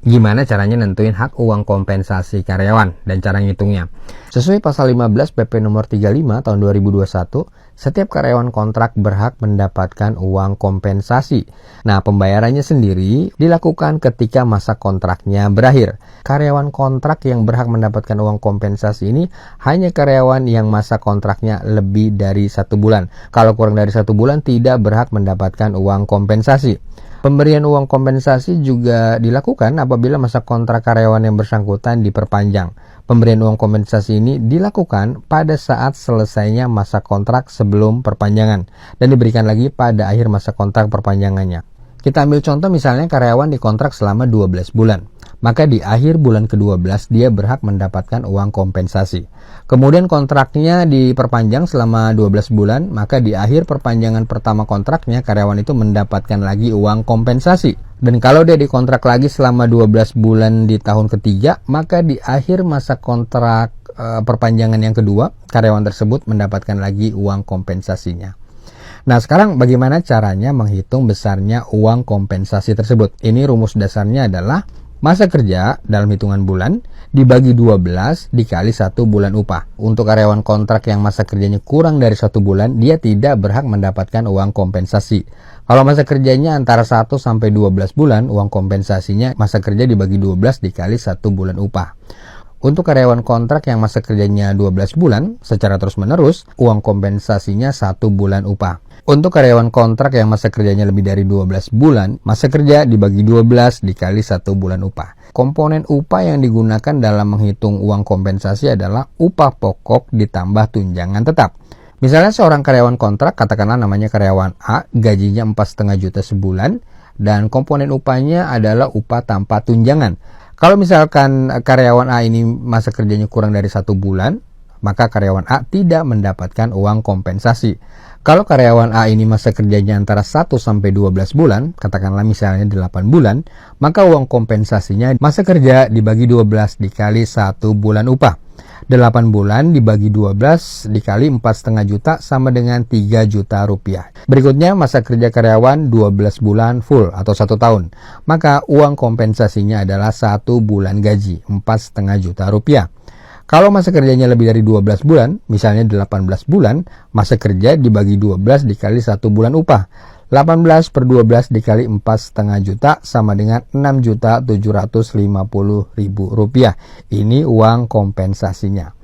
Gimana caranya nentuin hak uang kompensasi karyawan dan cara ngitungnya? Sesuai pasal 15 PP nomor 35 tahun 2021, setiap karyawan kontrak berhak mendapatkan uang kompensasi. Nah, pembayarannya sendiri dilakukan ketika masa kontraknya berakhir. Karyawan kontrak yang berhak mendapatkan uang kompensasi ini hanya karyawan yang masa kontraknya lebih dari 1 bulan. Kalau kurang dari 1 bulan tidak berhak mendapatkan uang kompensasi. Pemberian uang kompensasi juga dilakukan apabila masa kontrak karyawan yang bersangkutan diperpanjang. Pemberian uang kompensasi ini dilakukan pada saat selesainya masa kontrak sebelum perpanjangan dan diberikan lagi pada akhir masa kontrak perpanjangannya. Kita ambil contoh misalnya karyawan dikontrak selama 12 bulan. Maka di akhir bulan ke-12 dia berhak mendapatkan uang kompensasi. Kemudian kontraknya diperpanjang selama 12 bulan, maka di akhir perpanjangan pertama kontraknya karyawan itu mendapatkan lagi uang kompensasi. Dan kalau dia dikontrak lagi selama 12 bulan di tahun ketiga, maka di akhir masa kontrak perpanjangan yang kedua, karyawan tersebut mendapatkan lagi uang kompensasinya. Nah, sekarang bagaimana caranya menghitung besarnya uang kompensasi tersebut? Ini rumus dasarnya adalah masa kerja dalam hitungan bulan dibagi 12 dikali 1 bulan upah. Untuk karyawan kontrak yang masa kerjanya kurang dari 1 bulan, dia tidak berhak mendapatkan uang kompensasi. Kalau masa kerjanya antara 1 sampai 12 bulan, uang kompensasinya masa kerja dibagi 12 dikali 1 bulan upah. Untuk karyawan kontrak yang masa kerjanya 12 bulan, secara terus-menerus, uang kompensasinya 1 bulan upah. Untuk karyawan kontrak yang masa kerjanya lebih dari 12 bulan, masa kerja dibagi 12 dikali 1 bulan upah. Komponen upah yang digunakan dalam menghitung uang kompensasi adalah upah pokok ditambah tunjangan tetap. Misalnya seorang karyawan kontrak, katakanlah namanya karyawan A, gajinya 4,5 juta sebulan, dan komponen upahnya adalah upah tanpa tunjangan. Kalau misalkan karyawan A ini masa kerjanya kurang dari 1 bulan, maka karyawan A tidak mendapatkan uang kompensasi. Kalau karyawan A ini masa kerjanya antara 1 sampai 12 bulan, katakanlah misalnya 8 bulan, maka uang kompensasinya masa kerja dibagi 12 dikali 1 bulan upah. 8 bulan dibagi 12 dikali 4,5 juta sama dengan 3 juta rupiah. Berikutnya masa kerja karyawan 12 bulan full atau 1 tahun. Maka uang kompensasinya adalah 1 bulan gaji, 4,5 juta rupiah. Kalau masa kerjanya lebih dari 12 bulan, misalnya 18 bulan, masa kerja dibagi 12 dikali 1 bulan upah. 18 per 12 dikali 4,5 juta sama dengan 6.750.000 rupiah. Ini uang kompensasinya.